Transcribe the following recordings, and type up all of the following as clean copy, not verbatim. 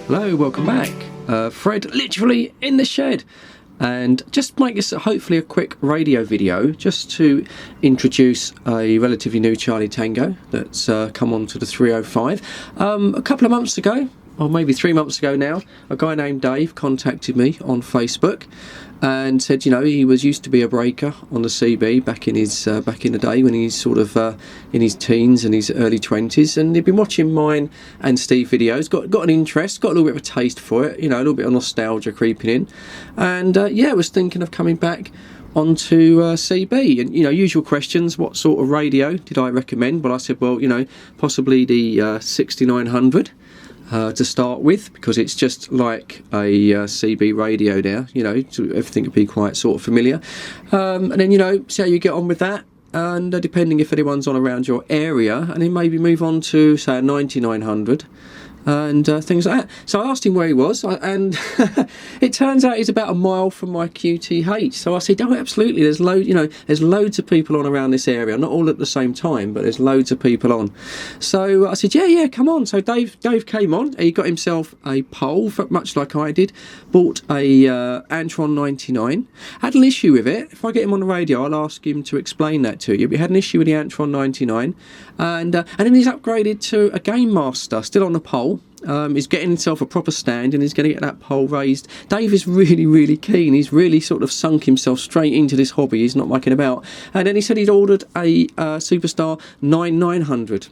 Hello, welcome back. Fred literally in the shed, and just make this hopefully a quick radio video just to introduce a relatively new Charlie Tango that's come onto the 305. A couple of months ago, or maybe 3 months ago now, a guy named Dave contacted me on Facebook and said, you know, he was used to be a breaker on the CB back in the day when he's sort of in his teens and his early 20s, and he'd been watching mine and Steve videos, got an interest, got a little bit of a taste for it, you know, a little bit of nostalgia creeping in, and yeah, was thinking of coming back onto CB. And, you know, usual questions: what sort of radio did I recommend? Well, I said, well, you know, possibly the 6900 to start with, because it's just like a CB radio now, you know, so everything would be quite sort of familiar, and then, you know, see how you get on with that, and depending if anyone's on around your area, and then maybe move on to, say, a 9900 and things like that. So I asked him where he was, and it turns out he's about a mile from my QTH. So I said, oh, absolutely, there's loads of people on around this area, not all at the same time, but there's loads of people on. So I said, yeah, come on. So Dave came on. He got himself a pole, much like I did, bought a Antron 99, had an issue with it. If I get him on the radio, I'll ask him to explain that to you. But he had an issue with the Antron 99, and then he's upgraded to a Game Master, still on the pole. He's getting himself a proper stand, and he's going to get that pole raised. Dave is really keen. He's really sort of sunk himself straight into this hobby. He's not mucking about. And then he said he'd ordered a Superstar 9900.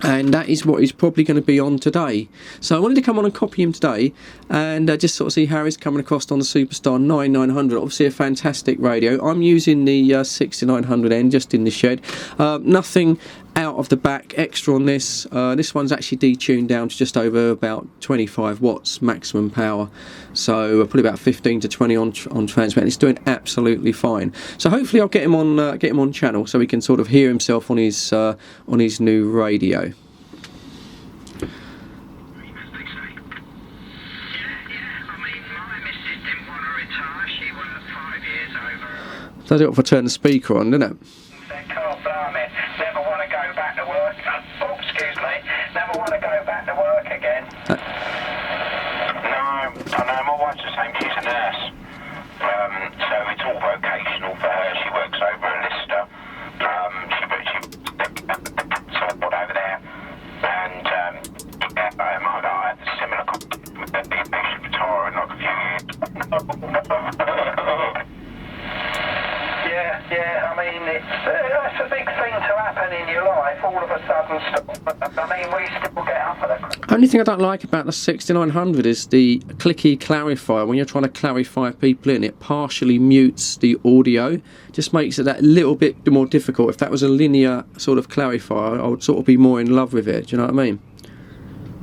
And that is what he's probably going to be on today. So I wanted to come on and copy him today, and just sort of see how he's coming across on the Superstar 9900. Obviously a fantastic radio. I'm using the 6900N just in the shed. Nothing out of the back extra on this. This one's actually detuned down to just over about 25 watts maximum power. So probably about 15 to 20 on transmit. It's doing absolutely fine. So hopefully I'll get him on channel so he can sort of hear himself on his new radio. Does it if I turn the speaker on, doesn't it? Yeah, I mean, it's a big thing to happen in your life, all of a sudden. I mean, we still get up at the... Only thing I don't like about the 6900 is the clicky clarifier. When you're trying to clarify people in, it partially mutes the audio. Just makes it that little bit more difficult. If that was a linear sort of clarifier, I would sort of be more in love with it. Do you know what I mean?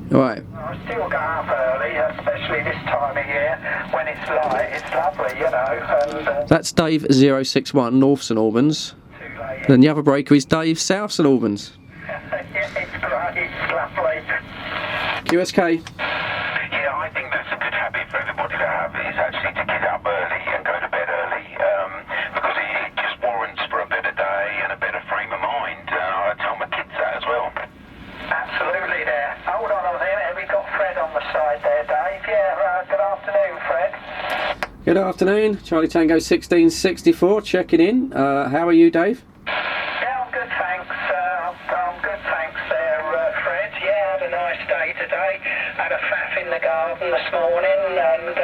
Right. I still get up early, especially this time of year when it's light. It's lovely, you know. And, that's Dave 061, North St Albans. Too late. And the other breaker is Dave, South St Albans. Yeah, it's great. It's lovely. QSK. Yeah, I think that's a good habit for everybody to have, is actually to get up early and go to bed early, because it just warrants for a better day and a better frame of mind. I tell my kids that as well. Absolutely there. Hold on a minute, have we got Fred on the side there, Dave? Yeah, good afternoon, Fred. Good afternoon, Charlie Tango 1664 checking in. How are you, Dave? Yeah, I'm good, thanks. I'm good, thanks there, Fred. Yeah, had a nice day today. Had a faff in the garden this morning and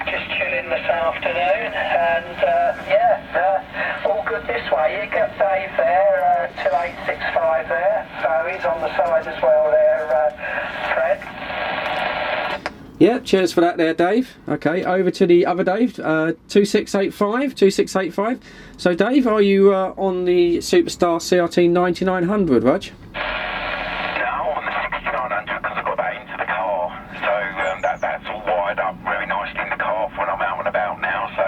just chilling this afternoon. And yeah, all good this way. You got Dave there, 2865 there. So he's on the side as well there, Fred. Yeah, cheers for that there, Dave. Okay, over to the other Dave, 2685. So, Dave, are you on the Superstar CRT 9900, Raj? No, on the 6900 because I got that into the car. So that's all wired up very nicely in the car for when I'm out and about now. So,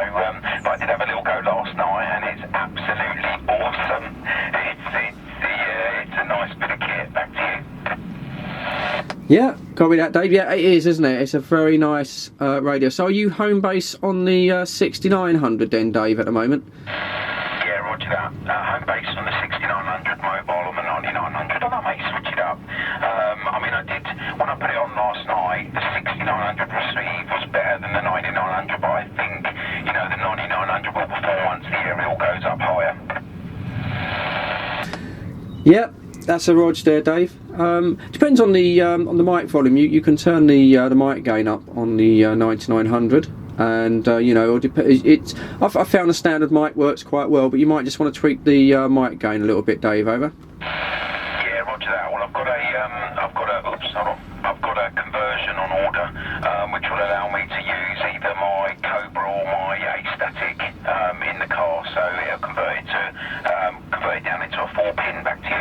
but I did have a little go last night, and it's absolutely awesome. It's a nice bit of kit. Back to you. Yeah, copy that, Dave. Yeah, it is, isn't it? It's a very nice radio. So are you home base on the 6900 then, Dave, at the moment? Yeah, roger that. Home base on the 6900, mobile on the 9900. I may switch it up. I mean, I did, when I put it on last night, the Yep, that's a Rog there, Dave. Depends on the mic volume. You can turn the mic gain up on the 9900, and you know, I found the standard mic works quite well, but you might just want to tweak the mic gain a little bit, Dave. Over. Yeah, roger that. Well, I've got a conversion on order, which will allow me to use either my Cobra or my A-Static in the car, so it'll convert it down into a 4-pin back to you.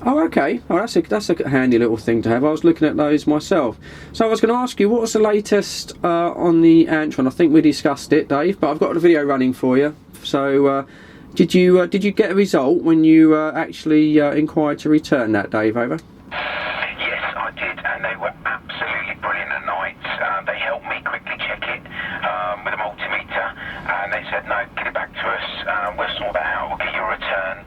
Oh, okay. Oh, that's a handy little thing to have. I was looking at those myself. So I was going to ask you, what was the latest on the Antron? I think we discussed it, Dave, but I've got the video running for you. So did you get a result when you actually inquired to return that, Dave? Over. Yes, I did, and they were absolutely brilliant at night. They helped me quickly check it with a multimeter, and they said, no, get it back to us, we'll sort that out, we'll get you a return.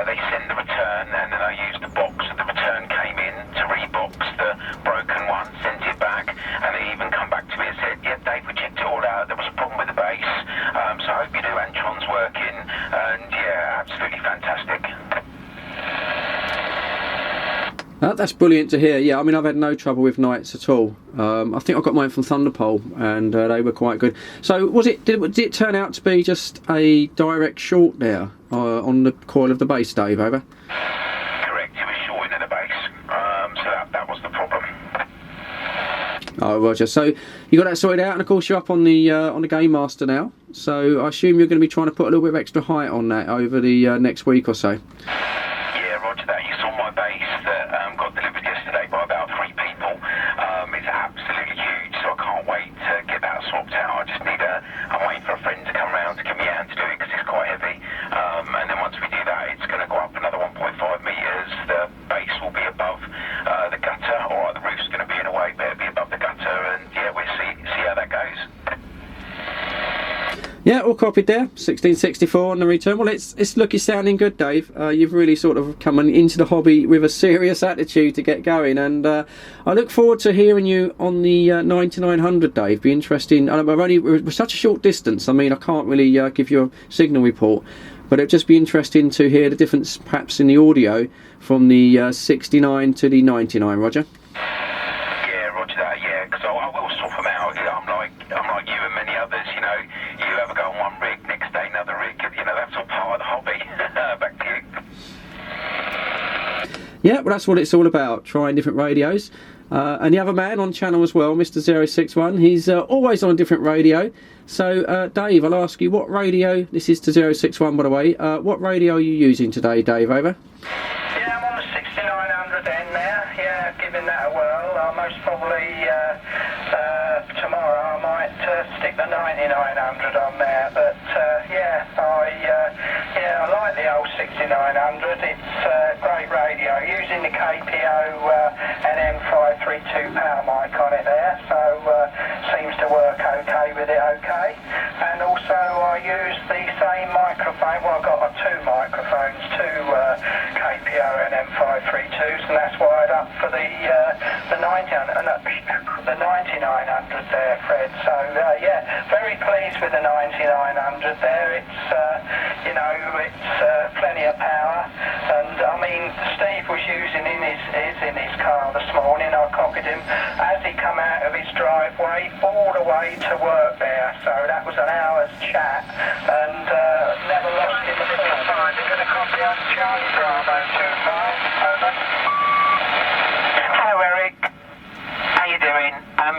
They send the return, and then I used the box that the return came in to rebox the broken one, sent it back, and they even come back to me and said, yeah, Dave, we checked it all out, there was a problem with the base, so I hope your new Antron's working, and yeah, absolutely fantastic. That's brilliant to hear. Yeah, I mean, I've had no trouble with nights at all. I think I got mine from Thunderpole, and they were quite good. So, did it turn out to be just a direct short there on the coil of the base, Dave? Over. Correct. It was shorting at the base, so that was the problem. Oh, Roger. So you got that sorted out, and of course you're up on the Game Master now. So I assume you're going to be trying to put a little bit of extra height on that over the next week or so. Yeah, roger that. You saw my base that got delivered yesterday by about 3 people. It's absolutely huge, so I can't wait to get that swapped out. I'm waiting for a friend to come round to give me a hand to do it because it's quite heavy. And then once we do that, it's going to go up another 1.5 metres. The base will be above the gutter. All right, the roof's going to be in a way, but it'll be above the gutter, and yeah, we'll see how that goes. Yeah, all copied there. 1664 on the return. Well, it's sounding good, Dave. You've really sort of come into the hobby with a serious attitude to get going, and I look forward to hearing you on the 9900, Dave. Be interesting. We're such a short distance. I mean, I can't really give you a signal report, but it'd just be interesting to hear the difference, perhaps in the audio from the 69 to the 99. Roger. Yeah, roger that. Yeah, because I will swap them out. Yeah, I'm like you and many others. You know, you ever go on one rig, next day another rig. You know, that's all part of the hobby. Back to you. Yeah, well, that's what it's all about, trying different radios. And the other man on channel as well, Mr. 061, he's always on a different radio. So, Dave, I'll ask you, what radio, this is to 061 by the way, what radio are you using today, Dave? Over? Yeah, I'm on the 6900 end now, yeah, giving that a whirl. I'll most probably, tomorrow I might stick the 9900 on there, but I like the old 6900, it's a great radio, using the KPO NM532 power mic on it there, so seems to work okay with it, okay. And also I use the same microphone, well I've got 2 microphones, 2 KPO NM532s, and that's wired up for the 9900 there, Fred. So yeah, very pleased with the 9900 there. It's it's plenty of power, and I mean Steve was using in his car this morning. I copied him as he come out of his driveway all the way to work there. So that was an hour's chat, and never lost him at all. You're going to copy on Charlie Bravo 25. Over. Hello, Eric. How you doing?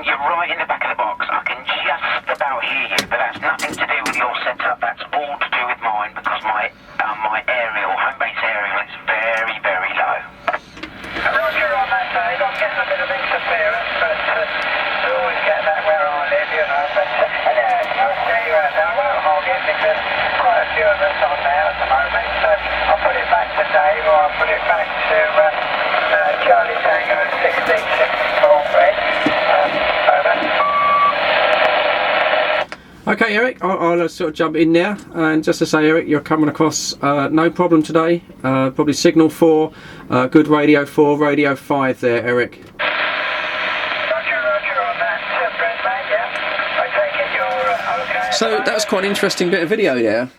You're right in the back of the box. I can just about hear you, but that's nothing to do with your setup. That's all to do with mine, because my home base aerial is very, very low. Roger on that, Dave. I'm getting a bit of interference, but we always get that where I live, you know. But I'll tell you what, I won't hog it because quite a few of us on there at the moment. So I'll put it back to Dave, or I'll put it back to Charlie Tango 1664, Fred. Over. Okay, Eric, I'll sort of jump in now, and just to say, Eric, you're coming across no problem today. Probably signal 4, good radio 4, radio 5 there, Eric. Roger on that, Fred, mate, yeah. I take it you're okay. So that was quite an interesting bit of video there.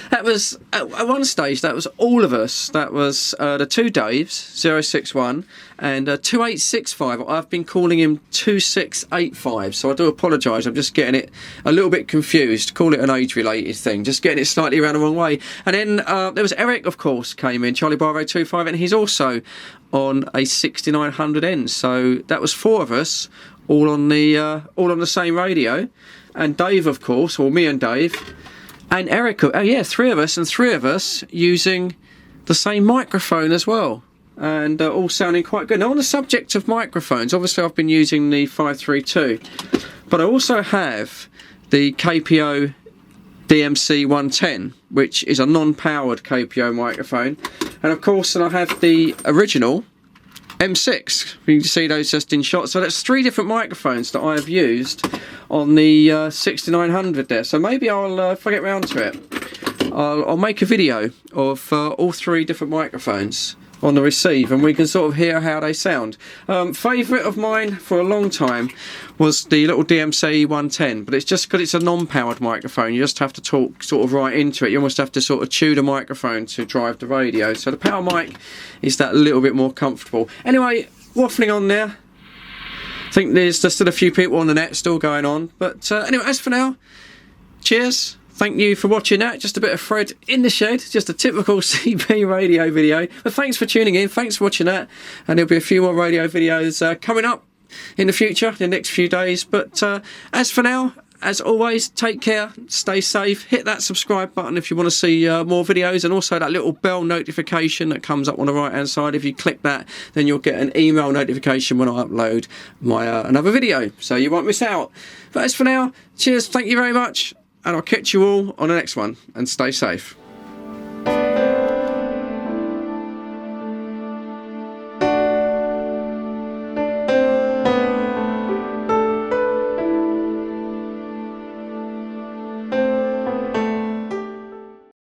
That was, at one stage, that was all of us. That was the two Daves, 061 and 2865. I've been calling him 2685, so I do apologise. I'm just getting it a little bit confused. Call it an age-related thing. Just getting it slightly around the wrong way. And then there was Eric, of course, came in, Charlie Bravo 25, and he's also on a 6900N. So that was four of us, all on the same radio. And Dave, of course, or me and Dave, and Eric. Oh yeah, three of us using the same microphone as well, and all sounding quite good. Now, on the subject of microphones, obviously I've been using the 532, but I also have the KPO DMC 110, which is a non-powered KPO microphone, and of course, then I have the original M6. You can see those just in shot. So that's three different microphones that I have used on the 6900 there. So maybe I'll, if I get round to it, I'll make a video of all three different microphones on the receive, and we can sort of hear how they sound. Favourite of mine for a long time was the little DMC 110, but it's just because it's a non-powered microphone. You just have to talk sort of right into it. You almost have to sort of chew the microphone to drive the radio. So the power mic is that little bit more comfortable. Anyway, waffling on there. I think there's still a few people on the net still going on. But anyway, as for now, cheers. Thank you for watching that. Just a bit of Fred in the shed. Just a typical CB radio video. But thanks for tuning in. Thanks for watching that. And there'll be a few more radio videos coming up in the future, in the next few days. But as for now, as always, take care, stay safe, hit that subscribe button if you want to see more videos, and also that little bell notification that comes up on the right hand side. If you click that, then you'll get an email notification when I upload my another video, so you won't miss out. But as for now, cheers, thank you very much, and I'll catch you all on the next one, and stay safe.